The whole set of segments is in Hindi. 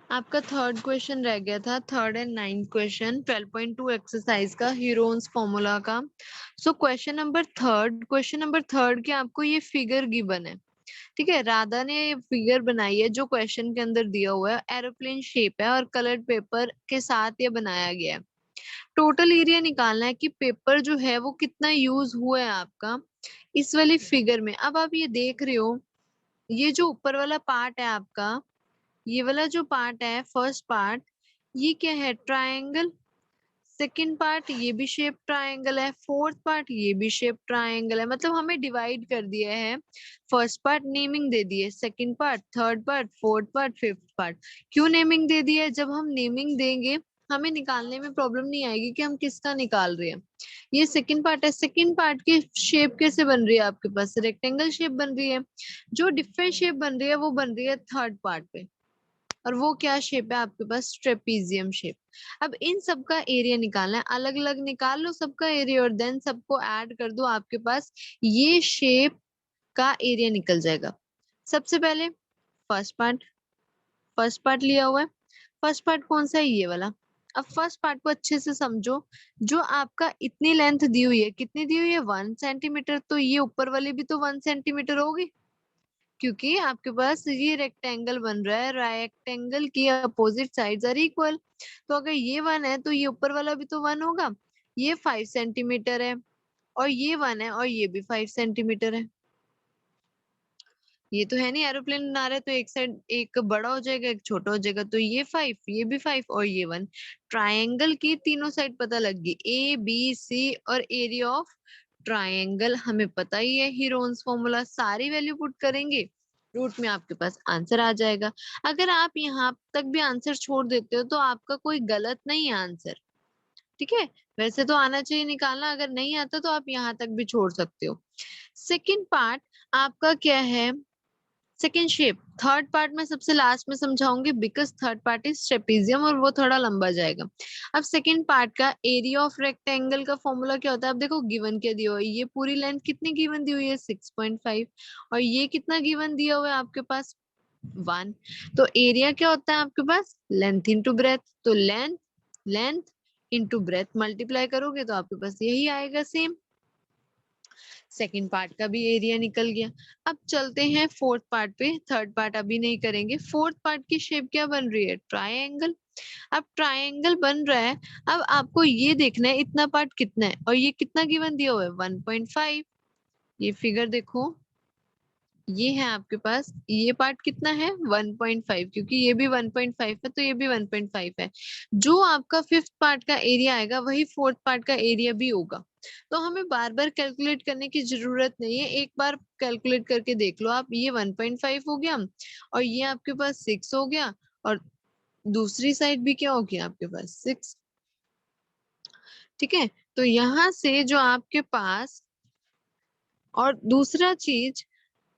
आपका थर्ड क्वेश्चन रह गया था, third and ninth question 12.2 exercise का हीरोन्स फॉर्मूला का। सो क्वेश्चन नंबर थर्ड के आपको ये फिगर गिवन है, ठीक है। राधा ने ये फिगर बनाई है जो क्वेश्चन के अंदर दिया हुआ है, एरोप्लेन शेप है और कलर्ड पेपर के साथ ये बनाया गया है। टोटल एरिया निकालना है कि पेपर जो है वो कितना यूज हुआ है आपका इस वाली फिगर में। अब आप ये देख रहे हो, ये जो ऊपर वाला पार्ट है आपका, ये वाला जो पार्ट है फर्स्ट पार्ट, ये क्या है, ट्रायंगल। सेकंड पार्ट ये भी शेप ट्रायंगल है, फोर्थ पार्ट ये भी शेप ट्रायंगल है। मतलब हमें डिवाइड कर दिया है, फर्स्ट पार्ट नेमिंग दे दी है, second part, third part, fourth part, fifth part. क्यों नेमिंग दे दी है? जब हम नेमिंग देंगे हमें निकालने में प्रॉब्लम नहीं आएगी कि हम किसका निकाल रहे हैं। ये सेकंड पार्ट है, सेकंड पार्ट की शेप कैसे बन रही है आपके पास, रेक्टेंगल शेप बन रही है। जो डिफरेंट शेप बन रही है वो बन रही है थर्ड पार्ट पे, और वो क्या शेप है आपके पास, ट्रेपीजियम शेप। अब इन सब का एरिया निकालना है, अलग अलग निकाल लो सबका एरिया और देन सबको ऐड कर दो, आपके पास ये शेप का एरिया निकल जाएगा। सबसे पहले फर्स्ट पार्ट, फर्स्ट पार्ट लिया हुआ है। फर्स्ट पार्ट कौन सा है, ये वाला। अब फर्स्ट पार्ट को अच्छे से समझो, जो आपका इतनी लेंथ दी हुई है, कितनी दी हुई है, 1 सेंटीमीटर, तो ये ऊपर वाली भी तो 1 सेंटीमीटर होगी, क्योंकि आपके पास ये रेक्टेंगल बन रहा है, रेक्टेंगल की अपोजिट साइड्स आर इक्वल। तो अगर ये 1 है तो ये ऊपर वाला भी तो 1 होगा। ये 5 सेंटीमीटर है और ये 1 है और ये भी 5 सेंटीमीटर है। ये तो है नहीं, एरोप्लेन बना रहे तो एक साइड एक बड़ा हो जाएगा एक छोटा हो जाएगा, तो ये 5, ये भी 5 और ये 1। ट्रायंगल की तीनों साइड पता लग गई, ए बी सी, और एरिया ऑफ ट्रायंगल हमें पता ही है, हीरोन्स फॉर्मूला। सारी वैल्यू पुट करेंगे, रूट में आपके पास आंसर आ जाएगा। अगर आप यहाँ तक भी आंसर छोड़ देते हो तो आपका कोई गलत नहीं है आंसर, ठीक है। वैसे तो आना चाहिए निकालना, अगर नहीं आता तो आप यहाँ तक भी छोड़ सकते हो। सेकंड पार्ट आपका क्या है, सेकेंड शेप। थर्ड पार्ट में सबसे लास्ट में समझाऊंगी, because third part is trapezium और वो थोड़ा लंबा जाएगा। अब सेकेंड पार्ट का एरिया ऑफ रेक्टेंगल का फॉर्मूला क्या होता है, अब देखो गिवन क्या दिया हुआ है, ये पूरी लेंथ कितनी गिवन दी हुई है, 6.5, और ये कितना गिवन दिया हुआ है आपके पास, 1। तो एरिया क्या होता है आपके पास, लेंथ इंटू ब्रेथ। तो length, length into breadth multiply करोगे तो आपके पास यही आएगा सेम। सेकंड पार्ट का भी एरिया निकल गया। अब चलते हैं फोर्थ पार्ट पे, थर्ड पार्ट अभी नहीं करेंगे। फोर्थ पार्ट की शेप क्या बन रही है, ट्रायंगल। अब ट्रायंगल बन रहा है, अब आपको ये देखना है इतना पार्ट कितना है और ये कितना गिवन दिया हुआ है, 1.5। ये फिगर देखो, ये है आपके पास, ये पार्ट कितना है, 1.5, क्योंकि ये भी 1.5 है तो ये भी 1.5 है। जो आपका फिफ्थ पार्ट का एरिया आएगा वही फोर्थ पार्ट का एरिया भी होगा। तो हमें बार बार कैलकुलेट करने की जरूरत नहीं है, एक बार कैलकुलेट करके देख लो आप। ये 1.5 हो गया और ये आपके पास 6 हो गया, और दूसरी साइड भी क्या हो गया आपके पास, 6, ठीक है। तो यहाँ से जो आपके पास, और दूसरा चीज,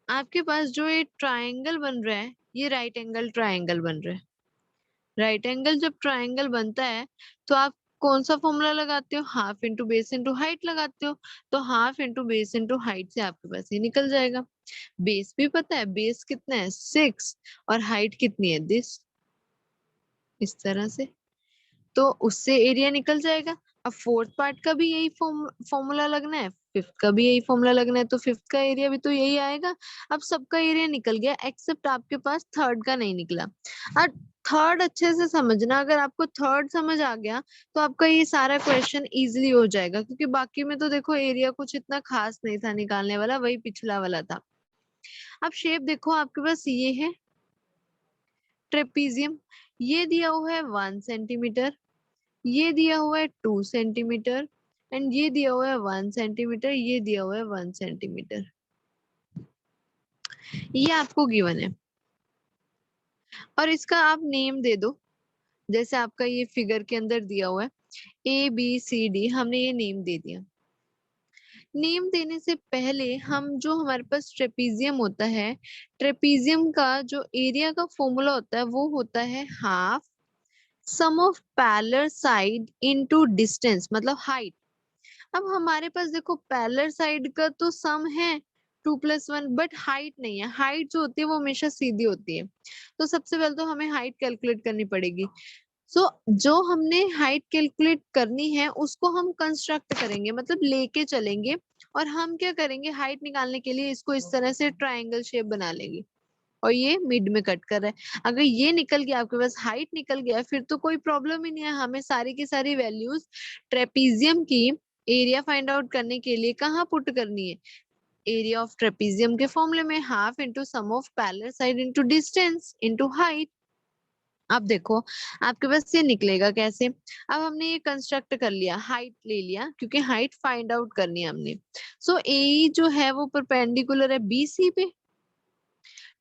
आपके पास जो ये ट्रायंगल बन रहा है ये राइट एंगल ट्रायंगल बन रहा है। राइट एंगल जब ट्रायंगल बनता है तो आप कौन सा फॉर्मूला लगाते हो, half into base into height लगाते हो। तो half into base into height से आपके पास ये निकल जाएगा। बेस भी पता है, बेस कितना है, 6, और हाइट कितनी है, दिस, इस तरह से। तो उससे एरिया निकल जाएगा। अब फोर्थ पार्ट का भी यही फॉर्मूला लगना है, फिफ्थ का भी यही फॉर्मूला लगना है, तो फिफ्थ का एरिया भी तो यही आएगा। अब सबका एरिया निकल गया एक्सेप्ट आपके पास थर्ड का नहीं निकला। अब थर्ड अच्छे से समझना, अगर आपको थर्ड समझ आ गया तो आपका ये सारा क्वेश्चन इजीली हो जाएगा, क्योंकि बाकी में तो देखो एरिया कुछ इतना खास नहीं था निकालने वाला, वही पिछला वाला था। अब शेप देखो आपके पास ये है ट्रेपीजियम, ये दिया हुआ है 1 सेंटीमीटर, ये दिया हुआ है 2 सेंटीमीटर, एंड ये दिया हुआ है 1 सेंटीमीटर, ये दिया हुआ है 1 सेंटीमीटर। ये आपको गिवन है, और इसका आप नेम दे दो, जैसे आपका ये फिगर के अंदर दिया हुआ है ABCD, हमने ये नेम दे दिया। नेम देने से पहले हम, जो हमारे पास ट्रेपीजियम होता है, ट्रेपीजियम का जो एरिया का फॉर्मूला होता है वो होता है half sum of parallel side into distance, मतलब हाइट। अब हमारे पास देखो पैरेलल साइड का तो सम है 2+1, बट हाइट नहीं है। हाइट जो होती है वो हमेशा सीधी होती है। तो सबसे पहले तो हमें हाइट कैलकुलेट करनी पड़ेगी। सो जो हमने हाइट कैलकुलेट करनी है उसको हम कंस्ट्रक्ट करेंगे, मतलब लेके चलेंगे। और हम क्या करेंगे, हाइट निकालने के लिए इसको इस तरह से ट्रायंगल शेप बना लेंगे। और ये मिड में कट कर रहा है। अगर ये निकल गया, आपके पास हाइट निकल गया, फिर तो कोई प्रॉब्लम ही नहीं है। हमें सारी की सारी वैल्यूज ट्रेपीजियम की एरिया फाइंड आउट करने के लिए कहाँ पुट करनी है, एरिया ऑफ ट्रेपीजियम के फॉर्मूले में, half into sum of parallel side into distance into height. अब देखो आपके पास ये निकलेगा कैसे। अब हमने ये कंस्ट्रक्ट कर लिया, हाइट ले लिया क्योंकि हाइट फाइंड आउट करनी है हमने। सो ए जो है वो परपेंडिकुलर है बीसी पे।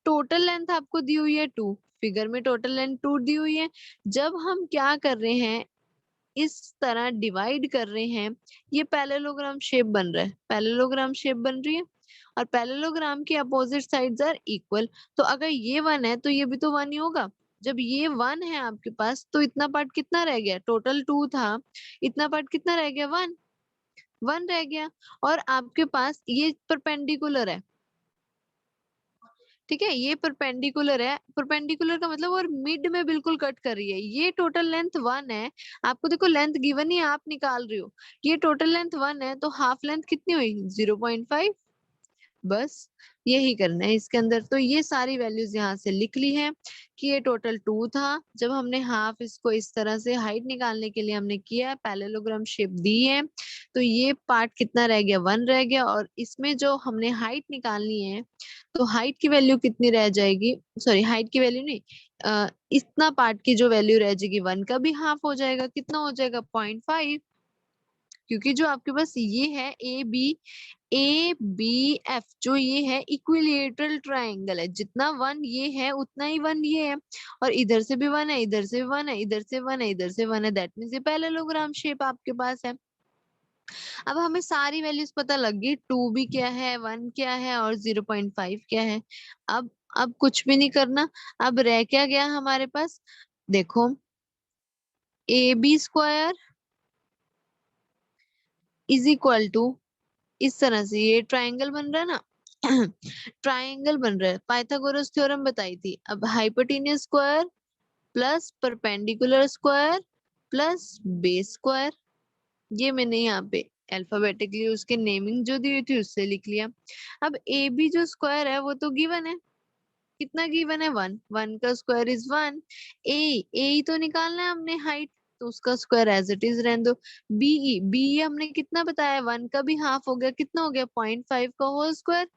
टोटल लेंथ आपको दी हुई है 2, फिगर में टोटल लेंथ 2 दी हुई है। जब हम क्या कर रहे हैं, इस तरह डिवाइड कर रहे हैं, ये पैरेललोग्राम शेप बन रहा है, पैरेललोग्राम शेप बन रही है। और पैरेललोग्राम की अपोजिट साइड्स आर इक्वल। तो अगर ये 1 है तो ये भी तो 1 ही होगा। जब ये 1 है आपके पास तो इतना पार्ट कितना रह गया, टोटल 2 था, इतना पार्ट कितना रह गया, 1, 1 रह गया। और आपके पास ये परपेंडिकुलर है, ठीक है, ये परपेंडिकुलर है। परपेंडिकुलर का मतलब और मिड में बिल्कुल कट कर रही है। ये टोटल लेंथ 1 है, आपको देखो लेंथ गिवन ही है, आप निकाल रहे हो। ये टोटल लेंथ 1 है तो हाफ लेंथ कितनी हुई, 0.5। बस यही करना है इसके अंदर। तो ये सारी वैल्यूज यहाँ से लिख ली है कि ये टोटल 2 था। जब हमने हाफ इसको इस तरह से हाइट निकालने के लिए हमने किया, पैरेललोग्राम शेप दी है, तो ये पार्ट कितना रह गया, 1 रह गया। और इसमें जो हमने हाइट निकालनी है, तो हाइट की वैल्यू कितनी रह जाएगी, सॉरी हाइट की वैल्यू नहीं, इतना पार्ट की जो वैल्यू रह जाएगी 1 का भी हाफ हो जाएगा, कितना हो जाएगा 0.5। क्योंकि जो आपके पास ये है ए बी एफ, जो ये है इक्विलेटरल ट्रायंगल है, जितना 1 ये है उतना ही 1 ये है। और इधर से भी 1 है, इधर से भी 1 है, इधर से 1 है, इधर से 1 है, दैट मीन्स ये पैरेललोग्राम शेप आपके पास है। अब हमें सारी वैल्यूज पता लग गई, 2 भी क्या है, 1 क्या है और 0.5 क्या है। अब कुछ भी नहीं करना। अब रह क्या गया हमारे पास, देखो AB² इज इक्वल टू, इस तरह से ये ट्रायंगल बन रहा है ना, ट्रायंगल बन रहा है, पाइथागोरस थ्योरम बताई थी। अब hypotenuse square plus perpendicular square plus base square, ये मैंने यहाँ पे अल्फाबेटिकली उसके नेमिंग जो दी हुई थी उससे लिख लिया। अब ए बी जो स्क्वायर है वो तो गिवन है, कितना गिवन है, 1, 1 का स्क्वायर इज 1। ए तो निकालना है हमने हाइट, तो उसका स्क्वायर एज इट इज रहने दो। बी हमने कितना बताया, 1 का भी हाफ हो गया, कितना हो गया 0.5 का होल स्क्वायर।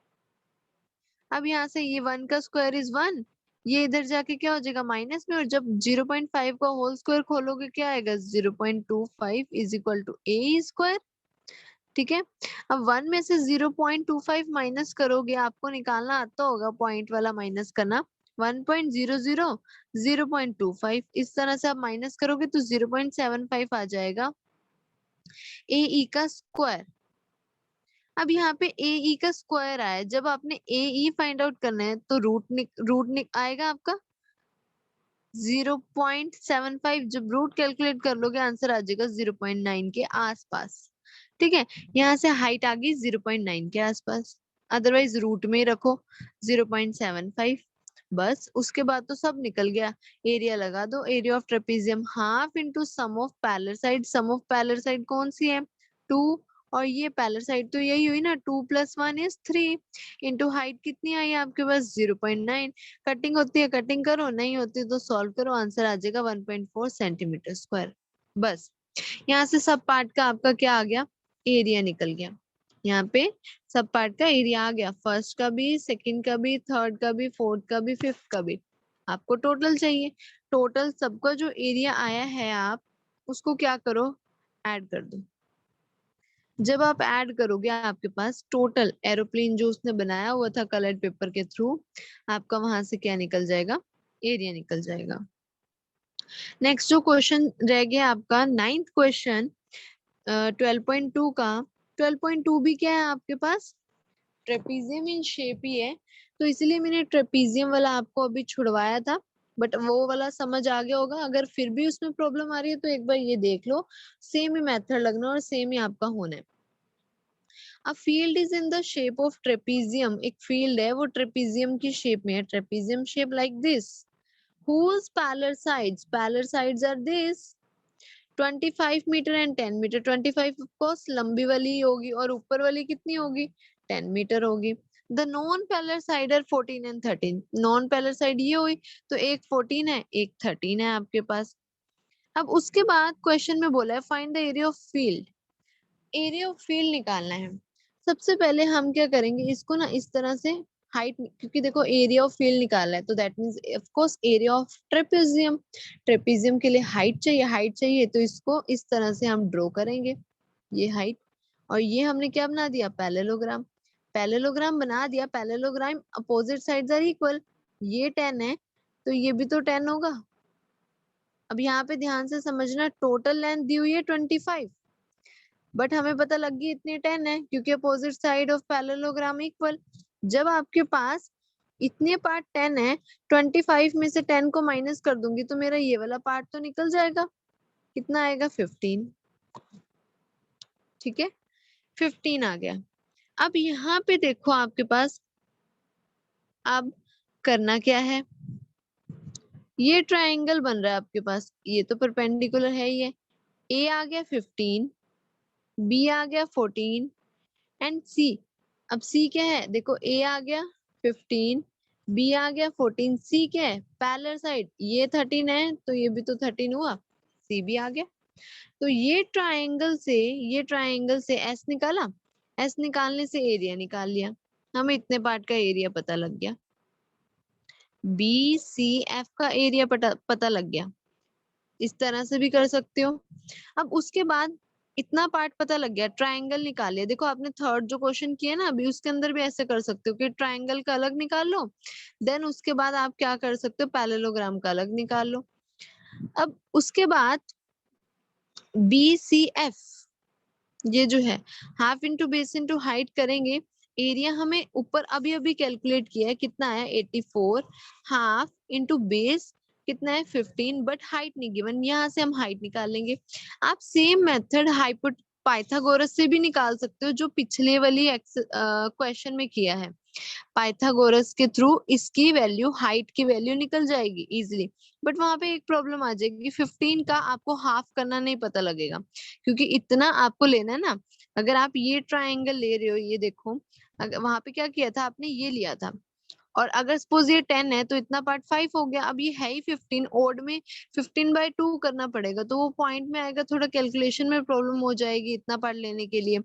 अब यहाँ से ये 1 का स्क्वायर इज 1, ये इधर जाके क्या हो जाएगा माइनस में, और जब 0.5 का होल स्क्वायर खोलोगे क्या आएगा, 0.25 is equal to a square. ठीक है। अब 1 में से 0.25 माइनस करोगे, आपको निकालना आता होगा पॉइंट वाला माइनस करना, 1.00, 0.25, इस तरह से आप माइनस करोगे तो 0.75 आ जाएगा ए ई का स्क्वायर। अब यहाँ पे ए ई का स्क्वायर आया, जब आपने ए ई फाइंड आउट करना है तो रूट आएगा आपका 0.75, जब रूट कैलकुलेट कर लोगे आंसर आ जाएगा 0.9 के आसपास। ठीक है, यहाँ से हाइट आ गई 0.9 के आसपास, अदरवाइज रूट में ही रखो 0.75। बस उसके बाद तो सब निकल गया। एरिया लगा दो, area of trapezium half into sum of parallel side, sum of parallel side कौन सी है, 2, और ये पैरेलल साइड तो यही हुई ना, 2 + 1 = 3, इंटू हाइट कितनी आई आपके पास 0.9। कटिंग होती है कटिंग करो, नहीं होती तो सॉल्व करो, आंसर आ जाएगा 1.4 सेंटीमीटर स्क्वायर। बस यहाँ से सब पार्ट का आपका क्या आ गया, एरिया निकल गया। यहाँ पे सब पार्ट का एरिया आ गया, फर्स्ट का भी, सेकंड का भी, थर्ड का भी, फोर्थ का भी, फिफ्थ का भी। आपको टोटल चाहिए, टोटल सबका जो एरिया आया है आप उसको क्या करो, ऐड कर दो। जब आप ऐड करोगे आपके पास टोटल एरोप्लेन जो उसने बनाया हुआ था कलर्ड पेपर के थ्रू, आपका वहां से क्या निकल जाएगा, एरिया निकल जाएगा। नेक्स्ट जो क्वेश्चन रह गया आपका 9th क्वेश्चन 12.2 का। 12.2 भी क्या है आपके पास, ट्रेपीजियम इन शेप ही है, तो इसीलिए मैंने ट्रेपीजियम वाला आपको अभी छुड़वाया था, बट वो वाला समझ आ गया होगा। अगर फिर भी उसमें प्रॉब्लम आ रही है तो एक बार ये देख लो, सेम ही मेथड लगना और सेम ही आपका होना है। A field is in the shape of trapezium, एक फील्ड है वो ट्रेपीजियम की शेप में है, trapezium shape like this, whose parallel sides are this 25 metre and 10 metre, 25 of course लंबी वाली होगी और ऊपर वाली कितनी होगी 10 मीटर होगी। The non parallel side are 14 and 13, non parallel side ये हुई, तो एक 14 है एक 13 है आपके पास। अब उसके बाद क्वेश्चन में बोला है find the area of field, area of field निकालना है। सबसे पहले हम क्या करेंगे, इसको ना इस तरह से हाइट, क्योंकि देखो एरिया ऑफ फील्ड निकालना है तो that means of course area of trapezium, trapezium के लिए हाइट चाहिए, हाइट चाहिए तो इसको इस तरह से हम ड्रॉ करेंगे, ये हाइट, और ये हमने क्या बना दिया पैरेललोग्राम, पैरेललोग्राम बना दिया, parallelogram opposite sides are equal, ये 10 है तो ये भी तो 10 होगा। अब यहाँ पे ध्यान से समझना, टोटल लेंथ दी हुई है 25, बट हमें पता लग गई इतनी 10 है क्योंकि opposite side of parallelogram equal. जब आपके पास इतने पार्ट 10 है, 25 में से 10 को माइनस कर दूंगी तो मेरा ये वाला पार्ट तो निकल जाएगा, कितना आएगा 15, ठीक है 15 आ गया। अब यहाँ पे देखो आपके पास, अब करना क्या है, ये ट्राइंगल बन रहा है आपके पास, ये तो परपेंडिकुलर है ही है, ए आ गया 15, बी आ गया 14 एंड सी, अब सी क्या है देखो, ए आ गया 15, बी आ गया 14, सी क्या है पैरेलल साइड, ये 13 है तो ये भी तो 13 हुआ, सी भी आ गया। तो ये ट्राइंगल से एस निकाला, एस निकालने से एरिया निकाल लिया, हमें इतने पार्ट का एरिया पता लग गया, बी सी एफ का एरिया पता लग गया, इस तरह से भी कर सकते हो। अब उसके बाद इतना पार्ट पता लग गया, ट्रायंगल निकाल लिया, देखो आपने थर्ड जो क्वेश्चन किया ना अभी उसके अंदर भी ऐसे कर सकते हो कि ट्रायंगल का अलग निकाल लो, देन उसके बाद आप क्या कर सकते हो पैरेललोग्राम का अलग निकाल लो। अब उसके बाद बी सी एफ, ये जो है half into base into height करेंगे, एरिया हमें ऊपर अभी अभी कैलकुलेट किया है कितना है 84, हाफ इंटू बेस कितना है 15, बट हाइट नहीं गिवन, यहाँ से हम हाइट निकाल लेंगे। आप सेम मेथड हाइपोट पाइथागोरस से भी निकाल सकते हो जो पिछले वाली क्वेश्चन में किया है, पाइथागोरस के थ्रू इसकी वैल्यू हाइट की वैल्यू निकल जाएगी इजिली, बट वहां पे एक प्रॉब्लम आ जाएगी, 15 का आपको हाफ करना नहीं पता लगेगा, क्योंकि इतना आपको लेना है ना। अगर आप ये ट्रायंगल ले रहे हो, ये देखो अगर वहां पे क्या किया था आपने, ये लिया था, और अगर सपोज ये 10 है तो इतना पार्ट 5 हो गया, अब ये है ही 15, ओड में 15/2 करना पड़ेगा तो वो पॉइंट में आएगा, थोड़ा कैलकुलेशन में प्रॉब्लम हो जाएगी इतना पार्ट लेने के लिए,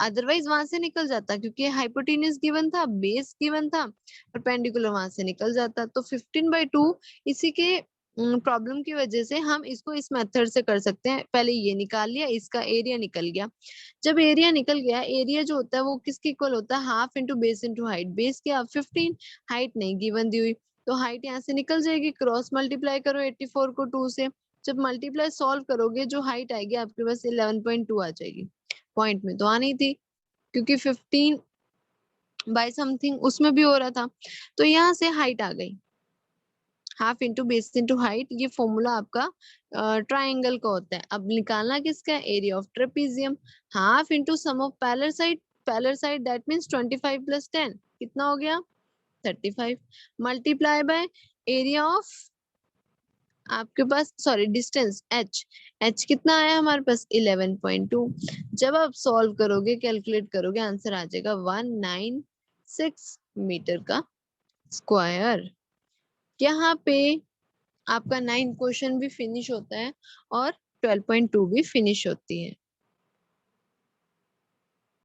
अदरवाइज वहां से निकल जाता क्योंकि हाइपोटेन्यूज गिवन था, बेस गिवन था, परपेंडिकुलर वहां से निकल जाता, तो 15/2 इसी के प्रॉब्लम की वजह से हम इसको इस मेथड से कर सकते हैं, पहले ये निकाल लिया, इसका एरिया निकल गया। जब एरिया निकल गया, एरिया जो होता है वो किसके इक्वल होता है, half into base into height, base क्या 15, हाइट नहीं गिवन दी हुई, तो हाइट यहाँ से निकल जाएगी, क्रॉस मल्टीप्लाई करो 84 को 2 से, जब मल्टीप्लाई सॉल्व करोगे जो हाइट आएगी आपके पास 11.2 आ जाएगी, पॉइंट में तो आनी थी क्योंकि 15 बाय समथिंग उसमें भी हो रहा था, तो यहाँ से हाइट आ गई, half into base into height, ये फॉर्मूला आपका ट्राइंगल का होता है। अब निकालना किसका, area of trapezium, half into sum of parallel side that means 25 + 10 कितना हो गया 35, मल्टीप्लाई बाय एरिया ऑफ आपके पास, सॉरी डिस्टेंस एच, एच कितना आया हमारे पास 11.2, जब आप सॉल्व करोगे कैलकुलेट करोगे आंसर आ जाएगा 196 मीटर का स्क्वायर। यहाँ पे आपका 9 क्वेश्चन भी फिनिश होता है और 12.2 भी फिनिश होती है।